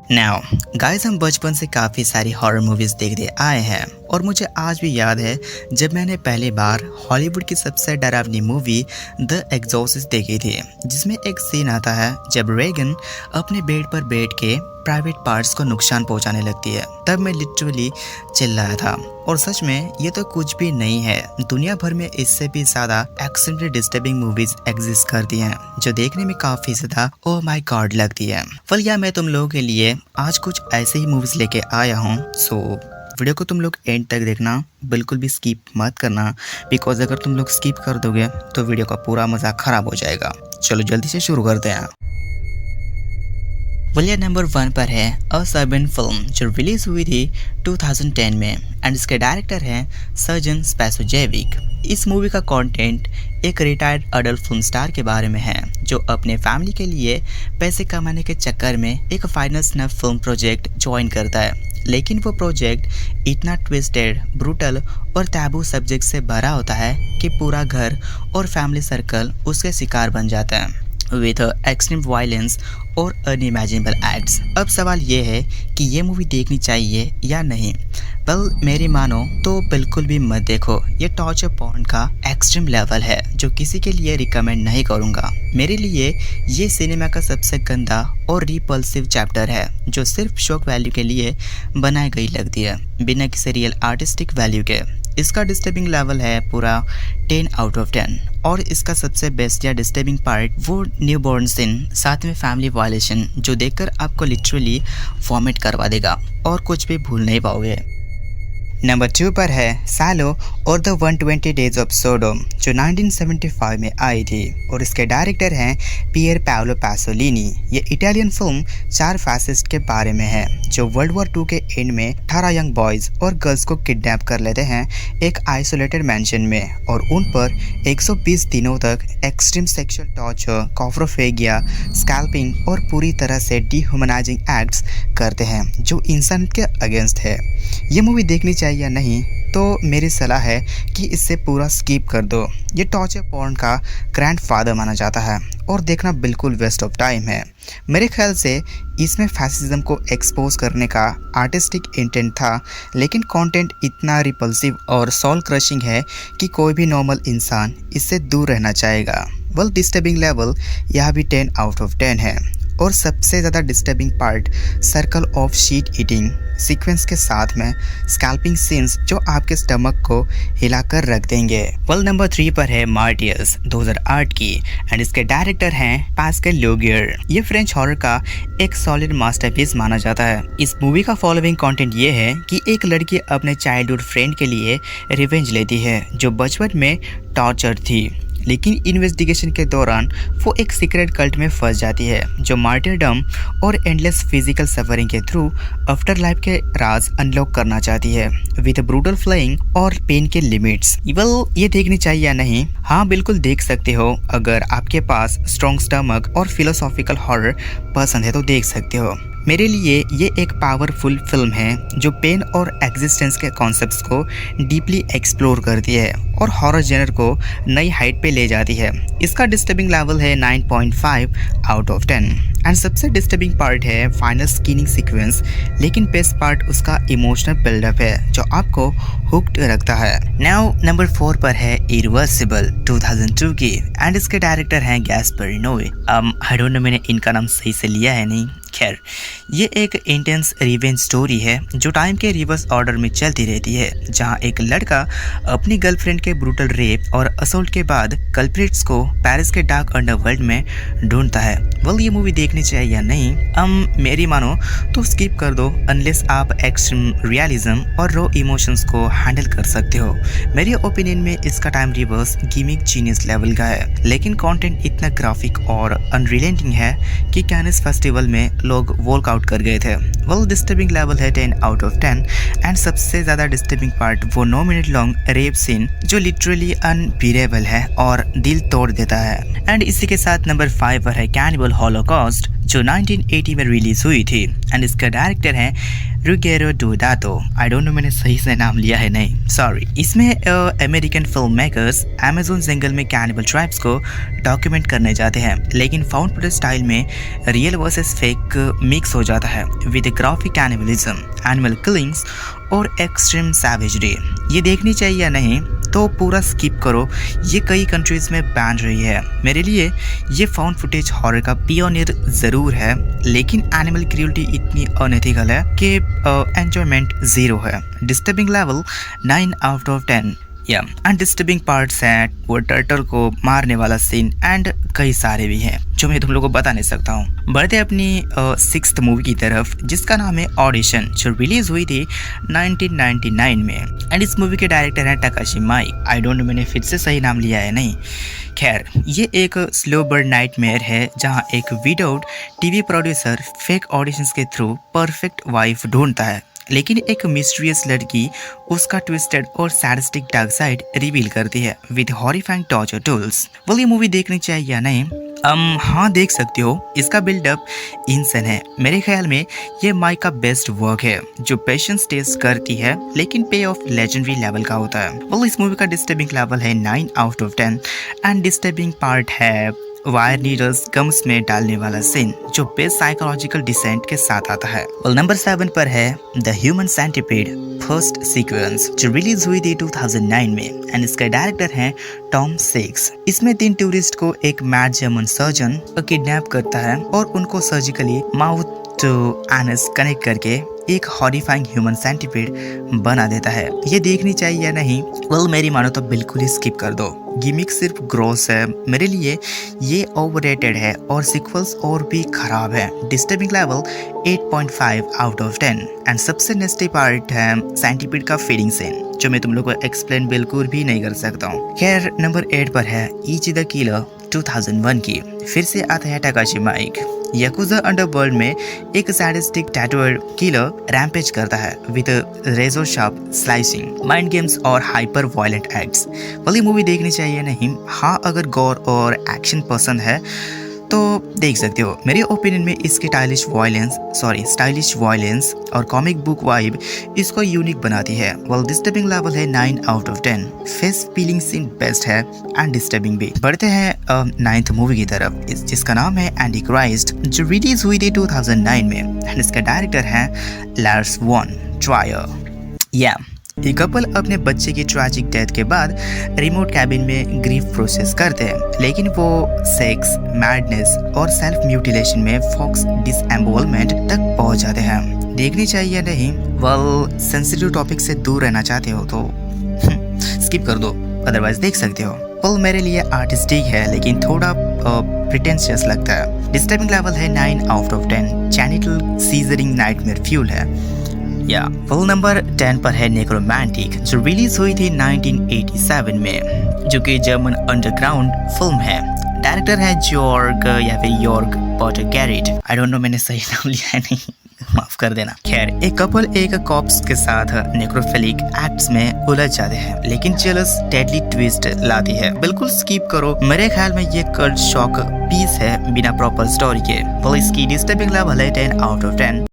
Now guys, हम बचपन से काफ़ी सारी हॉरर मूवीज़ देखते आए हैं और मुझे आज भी याद है जब मैंने पहली बार हॉलीवुड की सबसे डरावनी मूवी द एग्जॉर्सिस्ट देखी थी, जिसमें एक सीन आता है जब रेगन अपने बेड पर बैठ के प्राइवेट पार्ट्स को नुकसान पहुंचाने लगती है। तब मैं लिटरली चिल्लाया था और सच में ये तो कुछ भी नहीं है, दुनिया भर में इससे भी ज़्यादा एक्सट्रीमली डिस्टर्बिंग मूवीज एग्जिस्ट करती हैं जो देखने में काफ़ी ज़्यादा ओह माय गॉड लगती है। या मैं तुम लोगों के लिए आज कुछ ऐसे ही मूवीज़ लेके आया हूँ। सो वीडियो को तुम लोग एंड तक देखना, बिल्कुल भी स्किप मत करना, बिकॉज अगर तुम लोग स्किप कर दोगे तो वीडियो का पूरा मज़ा ख़राब हो जाएगा। चलो जल्दी से शुरू करते हैं। वलिया नंबर 1 पर है अ सर्बियन फिल्म जो रिलीज हुई थी 2010 में एंड इसके डायरेक्टर हैं सर्जन स्पैसोजेविक। इस मूवी का कंटेंट एक रिटायर्ड अडल्ट फिल्म स्टार के बारे में है जो अपने फैमिली के लिए पैसे कमाने के चक्कर में एक final snuff film project join करता है, लेकिन वो प्रोजेक्ट इतना ट्विस्टेड, ब्रूटल और टैबू सब्जेक्ट से भरा होता है कि पूरा घर और फैमिली सर्कल उसके शिकार बन जाता है विथ एक्सट्रीम वायलेंस और अनइमेजिनेबल एक्ट्स। अब सवाल ये है कि ये मूवी देखनी चाहिए या नहीं। मेरी मानो तो बिल्कुल भी मत देखो। ये टॉर्चर पॉर्न का एक्सट्रीम लेवल है जो किसी के लिए रिकमेंड नहीं करूँगा। मेरे लिए ये सिनेमा का सबसे गंदा और रिपल्सिव चैप्टर है जो सिर्फ शौक वैल्यू के लिए बनाई गई लगती है, बिना किसी रियल आर्टिस्टिक वैल्यू के। इसका डिस्टर्बिंग लेवल है पूरा 10 आउट ऑफ 10 और इसका सबसे बेस्ट या डिस्टर्बिंग पार्ट वो न्यूबॉर्न सीन, साथ में फैमिली वायलेशन जो देखकर आपको लिटरली वॉमिट करवा देगा और कुछ भी भूल नहीं पाओगे। नंबर 2 पर है सालो और द 120 डेज ऑफ सोडोम जो 1975 में आई थी और इसके डायरेक्टर हैं पियर पाओलो पासोलिनी। ये इटालियन फिल्म 4 फैसिस्ट के बारे में है जो वर्ल्ड वॉर 2 के एंड में 18 यंग बॉयज़ और गर्ल्स को किडनैप कर लेते हैं एक आइसोलेटेड मैंशन में और उन पर 120 दिनों तक एक्सट्रीम सेक्सुअल टॉर्चर, कॉफ्रोफेगिया, स्कैल्पिंग और पूरी तरह से डिह्यूमनाइजिंग एक्ट्स करते हैं जो इंसान के अगेंस्ट है। ये मूवी देखनी चाहिए या नहीं तो मेरी सलाह है कि इससे पूरा स्किप कर दो। ये टॉर्चर पॉर्न का ग्रैंडफादर माना जाता है और देखना बिल्कुल वेस्ट ऑफ टाइम है। मेरे ख्याल से इसमें फैसिज्म को एक्सपोज करने का आर्टिस्टिक इंटेंट था, लेकिन कंटेंट इतना रिपल्सिव और सोल क्रशिंग है कि कोई भी नॉर्मल इंसान इससे दूर रहना चाहेगा। डिस्टर्बिंग लेवल यहाँ भी 10 आउट ऑफ 10 है और सबसे ज़्यादा disturbing part circle of sheet eating sequence के साथ में स्कैल्पिंग सीन्स जो आपके स्टमक को हिलाकर रख देंगे। नंबर 3 पर है मार्टियर्स 2008 की एंड इसके डायरेक्टर हैं पास्कल लोगियर। ये फ्रेंच हॉरर का एक सॉलिड मास्टरपीस माना जाता है। इस मूवी का फॉलोइंग कंटेंट ये है कि एक लड़की अपने चाइल्डहुड फ्रेंड के लिए रिवेंज लेती है जो बचपन में टॉर्चर थी, लेकिन इन्वेस्टिगेशन के दौरान वो एक सीक्रेट कल्ट में फंस जाती है जो मार्टियरडम और एंडलेस फिजिकल सफरिंग के थ्रू आफ्टर लाइफ के राज अनलॉक करना चाहती है विद ब्रूटल फ्लाइंग और पेन के लिमिट्स। ये देखनी चाहिए या नहीं? हाँ, बिल्कुल देख सकते हो। अगर आपके पास स्ट्रॉन्ग स्टमक और फिलोसॉफिकल हॉरर पसंद है तो देख सकते हो। मेरे लिए ये एक पावरफुल फिल्म है जो पेन और एग्जिस्टेंस के कॉन्सेप्ट्स को डीपली एक्सप्लोर करती है और हॉरर जेनर को नई हाइट पे ले जाती है। इसका डिस्टर्बिंग लेवल है 9.5 आउट ऑफ 10 एंड सबसे डिस्टर्बिंग पार्ट है फाइनल स्किनिंग सीक्वेंस, लेकिन बेस्ट पार्ट उसका इमोशनल बिल्डअप है जो आपको हुक्ड रखता है। नाउ नंबर 4 पर है इरिवर्सिबल 2002 की एंड इसके डायरेक्टर हैं गैस्पर नोए। आई डोंट नो मैंने इनका नाम सही से लिया है नहीं। खैर, ये एक इंटेंस रिवेंज स्टोरी है जो टाइम के रिवर्स ऑर्डर में चलती रहती है, जहां एक लड़का अपनी गर्लफ्रेंड के ब्रूटल रेप और असोल्ट के बाद कल्प्रिट्स को पेरिस के डार्क अंडरवर्ल्ड में ढूंढता है। ये मूवी देखनी चाहिए या नहीं? मेरी मानो तो स्किप कर दो अनलेस आप एक्सट्रीम रियलिज्म और रॉ इमोशंस को हैंडल कर सकते हो। मेरी ओपिनियन में इसका time reverse gimmick genius level का है, लेकिन कंटेंट इतना ग्राफिक और अनरिलेंटिंग है कि कैनिस फेस्टिवल में लोग वॉक आउट कर गए थे। डिस्टर्बिंग लेवल है 10 आउट ऑफ 10 एंड सबसे ज़्यादा डिस्टर्बिंग पार्ट वो 9 मिनट लॉन्ग रेप सीन जो जो लिटरली अनबीरेबल है और दिल तोड़ देता है। एंड इसी के साथ नंबर 5 पर है कैनिबल हॉलोकॉस्ट, जो 1980 में रिलीज हुई थी। एंड इसका डायरेक्टर है रुगेरो डोडातो। आई डोंट नो मैंने सही से नाम लिया है नहीं, सॉरी। इसमें अमेरिकन फिल्म मेकर्स अमेज़न जंगल में कैनिबल ट्राइब्स को डॉक्यूमेंट करने जाते हैं, लेकिन फाउंड फुटेज स्टाइल में रियल वर्सेस फेक मिक्स हो जाता है with graphic cannibalism, animal killings और एक्सट्रीम सैवेजरी। ये देखनी चाहिए या नहीं तो पूरा स्किप करो, ये कई कंट्रीज में बैन रही है। मेरे लिए ये फाउंड फुटेज हॉरर का पियोनियर ज़रूर है, लेकिन एनिमल क्रूएल्टी इतनी अनएथिकल है कि एंजॉयमेंट ज़ीरो है। Disturbing level 9 out of 10। या अनडिस्टर्बिंग पार्ट्स हैं, वो टर्टल को मारने वाला सीन एंड कई सारे भी हैं जो मैं तुम लोगों को बता नहीं सकता हूँ। बढ़ते अपनी 6th मूवी की तरफ, जिसका नाम है ऑडिशन, जो रिलीज हुई थी 1999 में। एंड इस मूवी के डायरेक्टर हैं टकाशी माइक। आई डोंट नो मैंने फिर से सही नाम लिया है नहीं। खैर, ये एक स्लो बर्न नाइटमेयर है जहाँ एक widowed TV producer fake auditions के थ्रू परफेक्ट वाइफ ढूंढता है, लेकिन एक मिस्टीरियस लड़की उसका ट्विस्टेड और सैडिस्टिक डार्क साइड रिवील करती है विद हॉरिफाइंग टॉर्चर टूल्स। ये मूवी देखनी चाहिए या नहीं? हाँ, देख सकते हो। इसका बिल्डअप इंसान है। मेरे ख्याल में ये माइक का बेस्ट वर्क है, जो पेशेंस टेस्ट करती है लेकिन पे ऑफ लेजेंडरी लेवल का होता है। इस मूवी का डिस्टर्बिंग लेवल है 9 out of 10 and disturbing part है वायर नीडल्स गम्स में डालने वाला सीन, जो बेस्ट साइकोलॉजिकल डिसेंट के साथ आता है। नंबर 7 पर है the human centipede first sequence, जो रिलीज हुई थी 2009 में। एंड इसका डायरेक्टर है टॉम सेक्स। इसमें 3 टूरिस्ट को एक मैड जर्मन सर्जन किडनैप करता है और उनको surgically mouth to anus connect करके एक हॉरिफाइंग ह्यूमन सेंटिपीड बना देता है। ये देखनी चाहिए या नहीं? मेरी मानो तो बिल्कुल ही स्किप कर दो। गिमिक सिर्फ ग्रॉस है। मेरे लिए ये ओवररेटेड है और सीक्वल्स और भी खराब है। Disturbing level 8.5 out of 10 and सबसे नेस्टी पार्ट है सेंटिपीड का फीडिंग सीन, जो मैं तुम लोगों को एक्सप्लेन बिल्कुल भी नहीं कर सकता हूँ। खैर, नंबर 8 पर है इची द किलर 2001 की। फिर से आता है टकाशी माइक। याकुजा अंडरवर्ल्ड में एक सैडिस्टिक टैटूअर किलर रैम्पेज करता है with razor sharp slicing, mind games और हाइपर वायलेंट एक्ट्स। ये मूवी देखनी चाहिए नहीं? हाँ, अगर गौर और एक्शन पसंद है तो देख सकते हो। मेरे ओपिनियन में इसकी स्टाइलिश वायलेंस और कॉमिक बुक वाइब इसको यूनिक बनाती है। डिस्टर्बिंग लेवल है 9 out of 10। Face feeling scene best है एंड डिस्टर्बिंग भी। बढ़ते हैं 9th मूवी की तरफ, जिसका नाम है एंटी क्राइस्ट, जो रिलीज हुई थी 2009 में। एंड इसका डायरेक्टर है लार्स वॉन ट्रायर। ये कपल अपने बच्चे की ट्रैजिक डेथ के बाद रिमोट कैबिन में ग्रीफ प्रोसेस करते हैं, लेकिन वो सेक्स, मैडनेस और सेल्फ म्यूटिलेशन में फॉक्स डिसएम्बोलमेंट तक पहुंच जाते हैं। देखनी चाहिए नहीं? सेंसिटिव टॉपिक से दूर रहना चाहते हो तो स्किप कर दो, अदरवाइज देख सकते हो। मेरे लिए आर्टिस्टिक है लेकिन थोड़ा प्रिटेंशियस लगता है। डिस्टर्बिंग लेवल है 9 out of 10। Genital scissoring nightmare fuel है। नंबर 10 पर है नेक्रोमैंटिक, जो रिलीज हुई थी 1987 में, जो कि जर्मन अंडरग्राउंड फिल्म है। डायरेक्टर है जॉर्ग या फिर यॉर्ग पॉटरगैरिट। आई डोंट नो मैंने सही नाम लिया है नहीं, माफ कर देना। खैर, एक कपल एक कॉप्स के साथ नेक्रोफिलिक एक्ट्स में उलझ जाते हैं, लेकिन जेलस डेडली ट्विस्ट लाती है। बिल्कुल स्किप करो। मेरे ख्याल में ये कल्ट शॉक पीस है बिना प्रॉपर स्टोरी के। इसकी डिस्टर्बिंग लेवल है 10 आउट ऑफ 10।